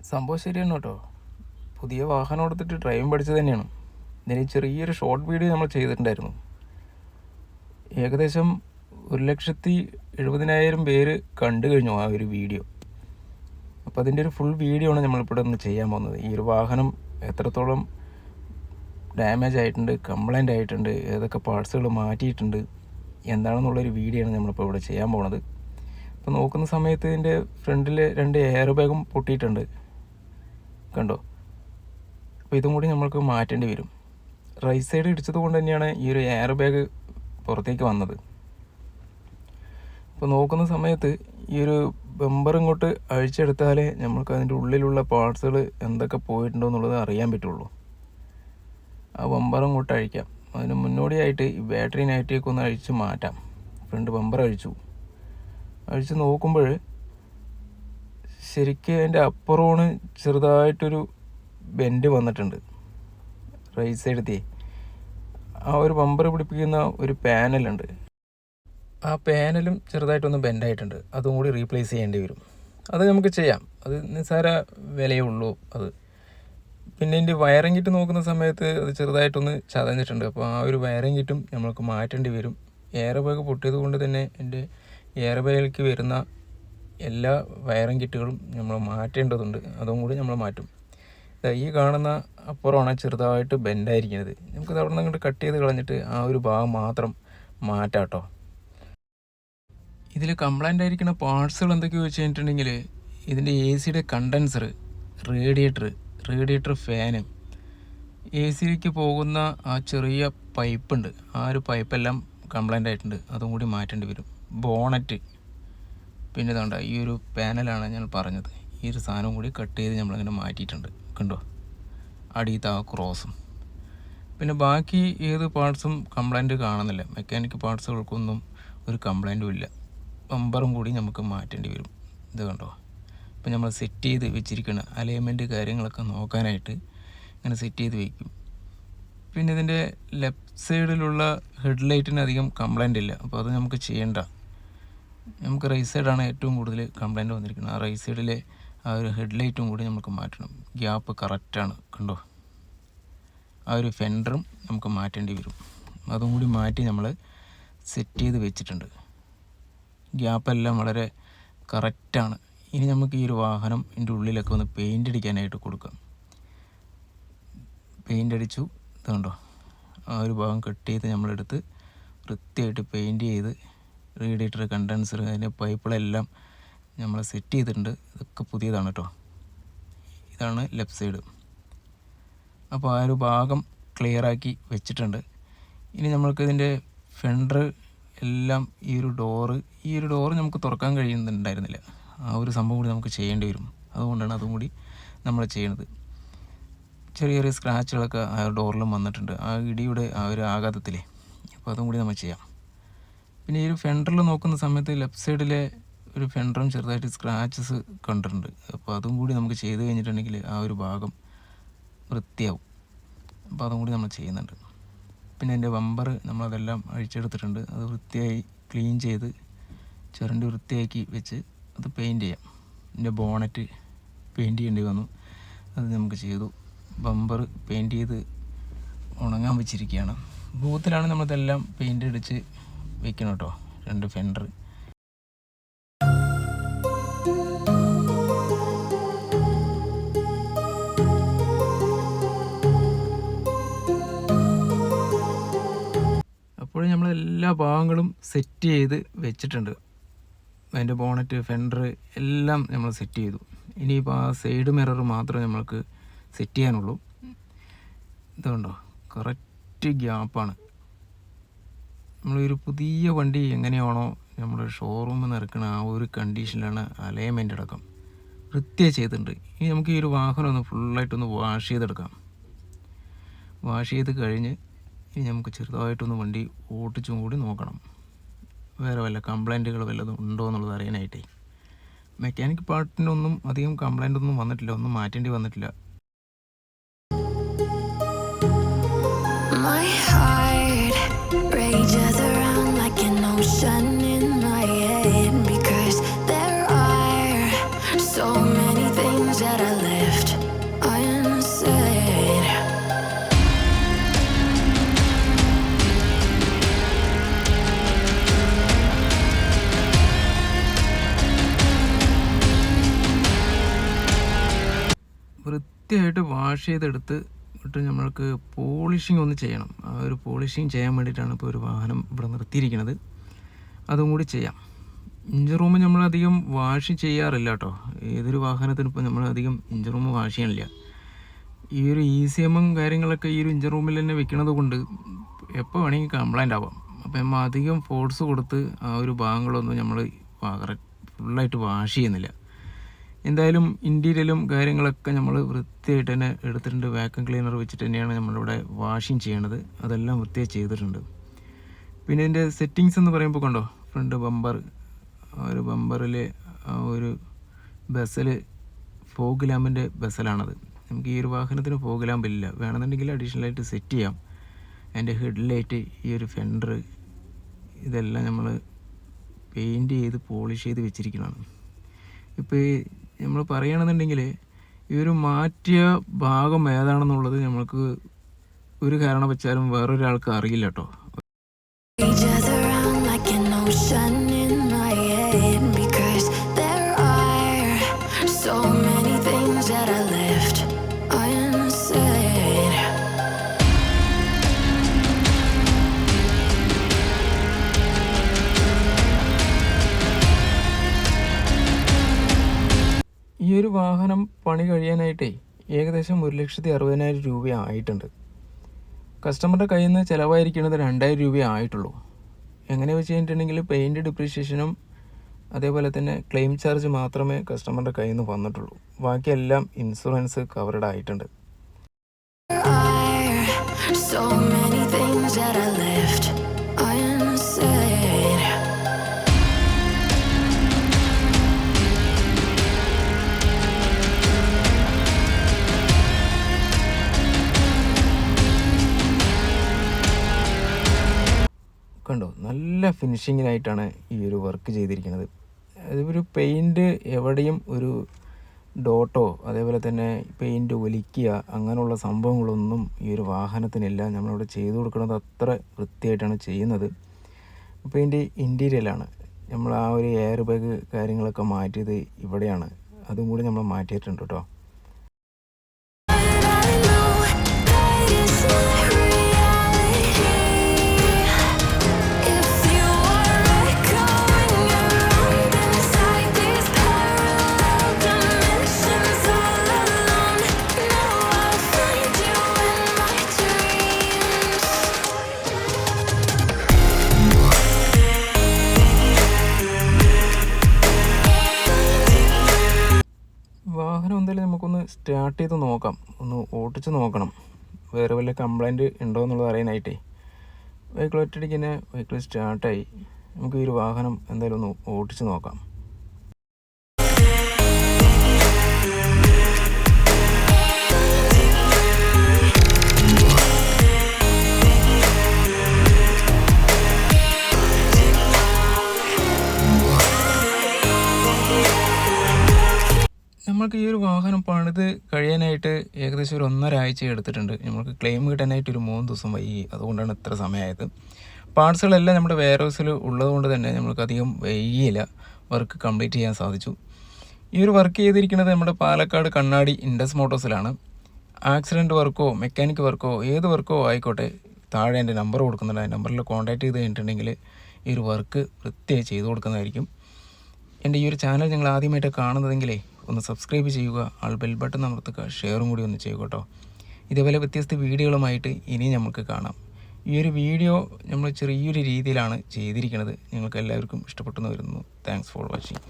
സംഭവം ശരിയാണ് കേട്ടോ. പുതിയ വാഹനം എടുത്തിട്ട് ഡ്രൈവിംഗ് പഠിച്ചത് തന്നെയാണ്. ഇതിന് ചെറിയൊരു ഷോർട്ട് വീഡിയോ നമ്മൾ ചെയ്തിട്ടുണ്ടായിരുന്നു. ഏകദേശം 1,70,000 പേര് കണ്ടു കഴിഞ്ഞു ആ ഒരു വീഡിയോ. അപ്പോൾ അതിൻ്റെ ഒരു ഫുൾ വീഡിയോ ആണ് നമ്മളിപ്പോൾ ഒന്ന് ചെയ്യാൻ പോകുന്നത്. ഈ ഒരു വാഹനം എത്രത്തോളം ഡാമേജ് ആയിട്ടുണ്ട്, കംപ്ലൈൻ്റ് ആയിട്ടുണ്ട്, ഏതൊക്കെ പാർട്സുകൾ മാറ്റിയിട്ടുണ്ട് എന്താണെന്നുള്ളൊരു വീഡിയോ ആണ് നമ്മളിപ്പോൾ ഇവിടെ ചെയ്യാൻ പോകുന്നത്. അപ്പോൾ നോക്കുന്ന സമയത്ത് ഇതിൻ്റെ ഫ്രണ്ടിൽ 2 എയർ ബാഗും പൊട്ടിയിട്ടുണ്ട്, കണ്ടോ. അപ്പോൾ ഇതും കൂടി നമ്മൾക്ക് മാറ്റേണ്ടി വരും. റൈറ്റ് സൈഡ് ഇടിച്ചത് കൊണ്ട് തന്നെയാണ് ഈ ഒരു എയർ ബാഗ് പുറത്തേക്ക് വന്നത്. അപ്പോൾ നോക്കുന്ന സമയത്ത് ഈ ഒരു ബമ്പർ ഇങ്ങോട്ട് അഴിച്ചെടുത്താലേ നമ്മൾക്ക് അതിൻ്റെ ഉള്ളിലുള്ള പാർട്സുകൾ എന്തൊക്കെ പോയിട്ടുണ്ടോ എന്നുള്ളത് അറിയാൻ പറ്റുള്ളൂ. ആ ബമ്പർ ഇങ്ങോട്ട് അഴിക്കാം. അതിന് മുന്നോടിയായിട്ട് ഈ ബാറ്ററി നൈറ്റിയൊക്കെ ഒന്ന് അഴിച്ച് മാറ്റാം. ഫ്രണ്ട് ബമ്പർ അഴിച്ച് നോക്കുമ്പോൾ ശരിക്കും അതിൻ്റെ അപ്പുറമാണ് ചെറുതായിട്ടൊരു ബെൻഡ് വന്നിട്ടുണ്ട്. റൈറ്റ് സൈഡത്തെ ആ ഒരു ബമ്പർ പിടിപ്പിക്കുന്ന ഒരു പാനലുണ്ട്, ആ പാനലും ചെറുതായിട്ടൊന്ന് ബെൻഡായിട്ടുണ്ട്. അതും കൂടി റീപ്ലേസ് ചെയ്യേണ്ടി വരും. അത് നമുക്ക് ചെയ്യാം, അത് നിസ്സാര വിലയേ ഉള്ളൂ അത്. പിന്നെ എൻ്റെ വയറിംഗ് കിറ്റ് നോക്കുന്ന സമയത്ത് അത് ചെറുതായിട്ടൊന്ന് ചതഞ്ഞിട്ടുണ്ട്. അപ്പോൾ ആ ഒരു വയറിംഗ് കിറ്റും നമ്മൾക്ക് മാറ്റേണ്ടി വരും. എയർ ബാഗ് പൊട്ടിയത് കൊണ്ട് തന്നെ എൻ്റെ എയർ ബാഗിലേക്ക് വരുന്ന എല്ലാ വയറിംഗ് കിറ്റുകളും നമ്മൾ മാറ്റേണ്ടതുണ്ട്. അതും കൂടി നമ്മൾ മാറ്റും. ഈ കാണുന്ന അപ്പുറമാണ് ചെറുതായിട്ട് ബെൻഡായിരിക്കുന്നത്. നമുക്കത് അവിടെ നിന്ന് അങ്ങോട്ട് കട്ട് ചെയ്ത് കളഞ്ഞിട്ട് ആ ഒരു ഭാഗം മാത്രം മാറ്റാം കേട്ടോ. ഇതിൽ കംപ്ലൈൻ്റ് ആയിരിക്കുന്ന പാർട്സുകൾ എന്തൊക്കെയോ വെച്ച് കഴിഞ്ഞിട്ടുണ്ടെങ്കിൽ ഇതിൻ്റെ AC condenser, radiator fan, AC പോകുന്ന ആ ചെറിയ പൈപ്പുണ്ട്, ആ ഒരു പൈപ്പെല്ലാം കംപ്ലൈൻ്റ് ആയിട്ടുണ്ട്. അതും കൂടി മാറ്റേണ്ടി വരും. ബോണറ്റ്, പിന്നെ ഇതുണ്ട് ഈ ഒരു പാനലാണ് ഞാൻ പറഞ്ഞത്. ഈ ഒരു സാധനം കൂടി കട്ട് ചെയ്ത് നമ്മളിങ്ങനെ മാറ്റിയിട്ടുണ്ട്, കണ്ടോ, അടിയത്തെ ആ ക്രോസും. പിന്നെ ബാക്കി ഏത് പാർട്സും കംപ്ലൈൻറ്റ് കാണുന്നില്ല. മെക്കാനിക് പാർട്സുകൾക്കൊന്നും ഒരു കംപ്ലൈൻറ്റും ഇല്ല. ബമ്പറും കൂടി നമുക്ക് മാറ്റേണ്ടി വരും. ഇത് കണ്ടോ. ഇപ്പം നമ്മൾ സെറ്റ് ചെയ്ത് വെച്ചിരിക്കുന്ന അലൈൻമെൻറ്റ് കാര്യങ്ങളൊക്കെ നോക്കാനായിട്ട് ഇങ്ങനെ സെറ്റ് ചെയ്ത് വയ്ക്കും. പിന്നെ ഇതിൻ്റെ ലെഫ്റ്റ് സൈഡിലുള്ള ഹെഡ്ലൈറ്റിന് അധികം കംപ്ലൈൻ്റ് ഇല്ല. അപ്പോൾ അത് നമുക്ക് ചെയ്യേണ്ട. നമുക്ക് റൈറ്റ് സൈഡാണ് ഏറ്റവും കൂടുതൽ കംപ്ലൈൻറ്റ് വന്നിരിക്കുന്നത്. ആ റൈറ്റ് സൈഡിലെ ആ ഒരു ഹെഡ്ലൈറ്റും കൂടി നമുക്ക് മാറ്റണം. ഗ്യാപ്പ് കറക്റ്റാണ്, കണ്ടോ. ആ ഒരു ഫെൻഡറും നമുക്ക് മാറ്റേണ്ടി വരും. അതും കൂടി മാറ്റി നമ്മൾ സെറ്റ് ചെയ്ത് വെച്ചിട്ടുണ്ട്. ഗ്യാപ്പെല്ലാം വളരെ കറക്റ്റാണ്. ഇനി നമുക്ക് ഈ ഒരു വാഹനം ഇതിൻ്റെ ഉള്ളിലൊക്കെ ഒന്ന് പെയിൻ്റ് അടിക്കാനായിട്ട് കൊടുക്കാം. പെയിൻ്റ് അടിച്ചു, ഇതുണ്ടോ. ആ ഒരു ഭാഗം കട്ട് ചെയ്ത് നമ്മളെടുത്ത് വൃത്തിയായിട്ട് പെയിൻറ്റ് ചെയ്ത് റേഡിയേറ്റർ, കണ്ടൻസർ, അതിൻ്റെ പൈപ്പുകളെല്ലാം നമ്മൾ സെറ്റ് ചെയ്തിട്ടുണ്ട്. ഇതൊക്കെ പുതിയതാണ് കേട്ടോ. ഇതാണ് ലെഫ്റ്റ് സൈഡ്. അപ്പോൾ ആ ഒരു ഭാഗം ക്ലിയറാക്കി വെച്ചിട്ടുണ്ട്. ഇനി നമ്മൾക്ക് ഇതിൻ്റെ ഫെൻഡർ എല്ലാം ഈ ഒരു ഡോറ് നമുക്ക് തുറക്കാൻ കഴിയുന്നുണ്ടായിരുന്നില്ല. ആ ഒരു സംഭവം കൂടി നമുക്ക് ചെയ്യേണ്ടി വരും. അതുകൊണ്ടാണ് അതും കൂടി നമ്മൾ ചെയ്യുന്നത്. ചെറിയ സ്ക്രാച്ചുകളൊക്കെ ആ ഡോറിലും വന്നിട്ടുണ്ട്, ആ ഇടിയുടെ ആ ഒരു ആഘാതത്തിലേ. അപ്പോൾ അതും കൂടി നമ്മൾ ചെയ്യാം. പിന്നെ ഈ ഒരു ഫെൻഡറിൽ നോക്കുന്ന സമയത്ത് ലെഫ്റ്റ് സൈഡിലെ ഒരു ഫെൻഡറും ചെറുതായിട്ട് സ്ക്രാച്ചസ് കണ്ടിട്ടുണ്ട്. അപ്പോൾ അതും കൂടി നമുക്ക് ചെയ്ത് കഴിഞ്ഞിട്ടുണ്ടെങ്കിൽ ആ ഒരു ഭാഗം വൃത്തിയാവും. അപ്പോൾ അതും കൂടി നമ്മൾ ചെയ്യുന്നുണ്ട്. പിന്നെ എൻ്റെ ബമ്പർ നമ്മളതെല്ലാം അഴിച്ചെടുത്തിട്ടുണ്ട്. അത് വൃത്തിയായി ക്ലീൻ ചെയ്ത് ചുരണ്ടി വൃത്തിയാക്കി വെച്ച് അത് പെയിൻറ്റ് ചെയ്യാം. എൻ്റെ ബോണറ്റ് പെയിൻറ്റ് ചെയ്യേണ്ടി വന്നു, അത് നമുക്ക് ചെയ്തു. ബമ്പർ പെയിൻറ്റ് ചെയ്ത് ഉണങ്ങാൻ വെച്ചിരിക്കുകയാണ്. ബൂത്തിലാണ് നമ്മളിതെല്ലാം പെയിൻ്റ് അടിച്ച് വെക്കണം കേട്ടോ. 2 ഫെൻഡർ. അപ്പോൾ നമ്മളെല്ലാ ഭാഗങ്ങളും സെറ്റ് ചെയ്ത് വെച്ചിട്ടുണ്ട്. അതിൻ്റെ ബോണറ്റ്, ഫെൻഡർ എല്ലാം നമ്മൾ സെറ്റ് ചെയ്തു. ഇനിയിപ്പോൾ ആ സൈഡ് മിറർ മാത്രമേ നമ്മൾക്ക് സെറ്റ് ചെയ്യാനുള്ളൂ. ഇതുണ്ടോ, കറക്റ്റ് ഗ്യാപ്പാണ്. നമ്മളൊരു പുതിയ വണ്ടി എങ്ങനെയാണോ നമ്മൾ ഷോറൂമിൽ നിന്ന് ഇറക്കുന്ന ആ ഒരു കണ്ടീഷനിലാണ് അലൈൻമെൻ്റ് അടക്കം വൃത്തിയായി ചെയ്തിട്ടുണ്ട്. ഇനി നമുക്ക് ഈ ഒരു വാഹനം ഒന്ന് ഫുള്ളായിട്ടൊന്ന് വാഷ് ചെയ്തെടുക്കാം. വാഷ് ചെയ്ത് കഴിഞ്ഞ് ഇനി നമുക്ക് ചെറുതായിട്ടൊന്ന് വണ്ടി ഓട്ടിച്ചും കൂടി നോക്കണം, വേറെ വല്ല കംപ്ലൈൻറ്റുകൾ വല്ലതും ഉണ്ടോ എന്നുള്ളത് അറിയാനായിട്ടേ. മെക്കാനിക് പാർട്ടിനൊന്നും അധികം കംപ്ലൈൻ്റ് ഒന്നും വന്നിട്ടില്ല, ഒന്നും മാറ്റേണ്ടി വന്നിട്ടില്ല. My heart rages around like an ocean in my head, because there are so many things that I let വൃത്തിയായിട്ട് വാഷ് ചെയ്തെടുത്ത് നമ്മൾക്ക് പോളിഷിങ് ഒന്ന് ചെയ്യണം. ആ ഒരു പോളിഷിങ് ചെയ്യാൻ വേണ്ടിയിട്ടാണ് ഇപ്പോൾ ഒരു വാഹനം ഇവിടെ നിർത്തിയിരിക്കുന്നത്. അതും കൂടി ചെയ്യാം. ഇഞ്ചിൻ റൂം നമ്മളധികം വാഷ് ചെയ്യാറില്ല കേട്ടോ. ഏതൊരു വാഹനത്തിനും ഇപ്പോൾ നമ്മളധികം ഇഞ്ചിൻ റൂം വാഷ് ചെയ്യണില്ല. ഈ ഒരു ECM കാര്യങ്ങളൊക്കെ ഈ ഒരു ഇഞ്ചിൻ റൂമിൽ തന്നെ വെക്കണത് കൊണ്ട് എപ്പോൾ വേണമെങ്കിൽ കംപ്ലൈൻ്റ് ആവാം. അപ്പോൾ നമ്മൾ അധികം ഫോഴ്സ് കൊടുത്ത് ആ ഒരു ഭാഗങ്ങളൊന്നും നമ്മൾ ഫുള്ളായിട്ട് വാഷ് ചെയ്യുന്നില്ല. എന്തായാലും ഇൻറ്റീരിയലും കാര്യങ്ങളൊക്കെ നമ്മൾ വൃത്തിയായിട്ട് തന്നെ എടുത്തിട്ടുണ്ട്. വാക്യൂം ക്ലീനർ വെച്ചിട്ട് തന്നെയാണ് നമ്മളിവിടെ വാഷിങ് ചെയ്യണത്. അതെല്ലാം വൃത്തിയായി ചെയ്തിട്ടുണ്ട്. പിന്നെ ഇതിൻ്റെ സെറ്റിങ്സ് എന്ന് പറയുമ്പോൾ കണ്ടോ, ഫ്രണ്ട് ബമ്പർ, ആ ഒരു ബമ്പറിൽ ആ ഒരു ബസൽ ഫോഗ് ലാമ്പിൻ്റെ ബസലാണത്. നമുക്ക് ഈ ഒരു വാഹനത്തിന് ഫോഗ് ലാമ്പ് ഇല്ല, വേണമെന്നുണ്ടെങ്കിൽ അഡീഷണലായിട്ട് സെറ്റ് ചെയ്യാം. അതിൻ്റെ ഹെഡ് ലൈറ്റ്, ഈ ഒരു ഫെൻഡർ, ഇതെല്ലാം നമ്മൾ പെയിൻറ്റ് ചെയ്ത് പോളിഷ് ചെയ്ത് വെച്ചിരിക്കുന്നതാണ്. ഇപ്പോൾ ഈ നമ്മൾ പറയുകയാണെന്നുണ്ടെങ്കിൽ ഈ ഒരു മാറ്റിയ ഭാഗം ഏതാണെന്നുള്ളത് നമ്മൾക്ക് ഒരു കാരണവശാലും വേറൊരാൾക്ക് അറിയില്ല കേട്ടോ. Rage us around like an ocean in my head, because there are so many things that I left unsaid. ഈ ഒരു വാഹനം പണി കഴിയാനായിട്ടേ ഏകദേശം 1,60,000 രൂപ ആയിട്ടുണ്ട്. കസ്റ്റമറുടെ കയ്യിൽ നിന്ന് ചിലവായിരിക്കുന്നത് 2,000 രൂപ ആയിട്ടുള്ളൂ. എങ്ങനെ വെച്ച് കഴിഞ്ഞിട്ടുണ്ടെങ്കിൽ പെയിൻറ്റ് ഡിപ്രീഷിയേഷനും അതേപോലെ തന്നെ ക്ലെയിം ചാർജ് മാത്രമേ കസ്റ്റമറുടെ കയ്യിൽ നിന്ന് വന്നിട്ടുള്ളൂ. ബാക്കിയെല്ലാം ഇൻഷുറൻസ് കവറഡ് ആയിട്ടുണ്ട്. There are so many things that I left unsaid. കണ്ടോ, നല്ല ഫിനിഷിങ്ങിനായിട്ടാണ് ഈ ഒരു വർക്ക് ചെയ്തിരിക്കുന്നത്. ഒരു പെയിൻറ്റ് എവിടെയും ഒരു ഡോട്ടോ അതേപോലെ തന്നെ പെയിൻറ്റ് ഒലിക്കുക അങ്ങനെയുള്ള സംഭവങ്ങളൊന്നും ഈ ഒരു വാഹനത്തിനില്ല. നമ്മളിവിടെ ചെയ്തു കൊടുക്കുന്നത് അത്ര വൃത്തിയായിട്ടാണ് ചെയ്യുന്നത്. പെയിൻറ്റ് ഇൻറ്റീരിയലാണ്. നമ്മൾ ആ ഒരു എയർ ബാഗ് കാര്യങ്ങളൊക്കെ മാറ്റിയത് ഇവിടെയാണ്. അതും കൂടി നമ്മൾ മാറ്റിയിട്ടുണ്ട് കേട്ടോ. I know that it's not reality. If you are echoing around inside these parallel dimensions all alone, know I'll find you in my dreams. വാഹനം എന്തായാലും നമുക്കൊന്ന് സ്റ്റാർട്ട് ചെയ്ത് നോക്കാം, ഒന്ന് ഓടിച്ച് നോക്കണം. വേറെ വല്ല കംപ്ലൈൻറ്റ് ഉണ്ടോ എന്നുള്ളത് അറിയാനായിട്ടേ. വെഹിക്കിൾ ഒറ്റയടിക്ക് തന്നെ വെഹിക്കിൾ സ്റ്റാർട്ടായി. നമുക്ക് ഈ ഒരു വാഹനം എന്തായാലും ഒന്ന് ഓടിച്ച് നോക്കാം. നമ്മൾക്ക് ഈ ഒരു വാഹനം പണിത് കഴിയാനായിട്ട് ഏകദേശം ഒരു 1.5 ആഴ്ച എടുത്തിട്ടുണ്ട്. നമ്മൾക്ക് ക്ലെയിം കിട്ടാനായിട്ട് ഒരു 3 ദിവസം വൈകി. അതുകൊണ്ടാണ് ഇത്ര സമയമായത്. പാർട്സുകളെല്ലാം നമ്മുടെ വെയർ ഹൗസിൽ ഉള്ളതുകൊണ്ട് തന്നെ നമ്മൾക്ക് അധികം വൈകിയില്ല, വർക്ക് കംപ്ലീറ്റ് ചെയ്യാൻ സാധിച്ചു. ഈ ഒരു വർക്ക് ചെയ്തിരിക്കുന്നത് നമ്മുടെ പാലക്കാട് കണ്ണാടി ഇൻഡസ് മോട്ടോഴ്സിലാണ്. ആക്സിഡൻറ്റ് വർക്കോ മെക്കാനിക് വർക്കോ ഏത് വർക്കോ ആയിക്കോട്ടെ, താഴെ എൻ്റെ നമ്പർ കൊടുക്കുന്നുണ്ട്. ആ നമ്പറിൽ കോൺടാക്റ്റ് ചെയ്ത് കഴിഞ്ഞിട്ടുണ്ടെങ്കിൽ ഈ ഒരു വർക്ക് വൃത്തിയായി ചെയ്തു കൊടുക്കുന്നതായിരിക്കും. എൻ്റെ ഈ ഒരു ചാനൽ നിങ്ങൾ ആദ്യമായിട്ട് കാണുന്നതെങ്കിലേ ഒന്ന് സബ്സ്ക്രൈബ് ചെയ്യുക, ബെൽ ബട്ടൺ അമർത്തുക, ഷെയറും കൂടി ഒന്ന് ചെയ്യുക കേട്ടോ. ഇതേപോലെ വ്യത്യസ്ത വീഡിയോകളുമായിട്ട് ഇനി നമുക്ക് കാണാം. ഈ ഒരു വീഡിയോ നമ്മൾ ചെറിയൊരു രീതിയിലാണ് ചെയ്തിരിക്കുന്നത്. നിങ്ങൾക്ക് എല്ലാവർക്കും ഇഷ്ടപ്പെട്ടെന്ന് വരുന്നു. Thanks for watching.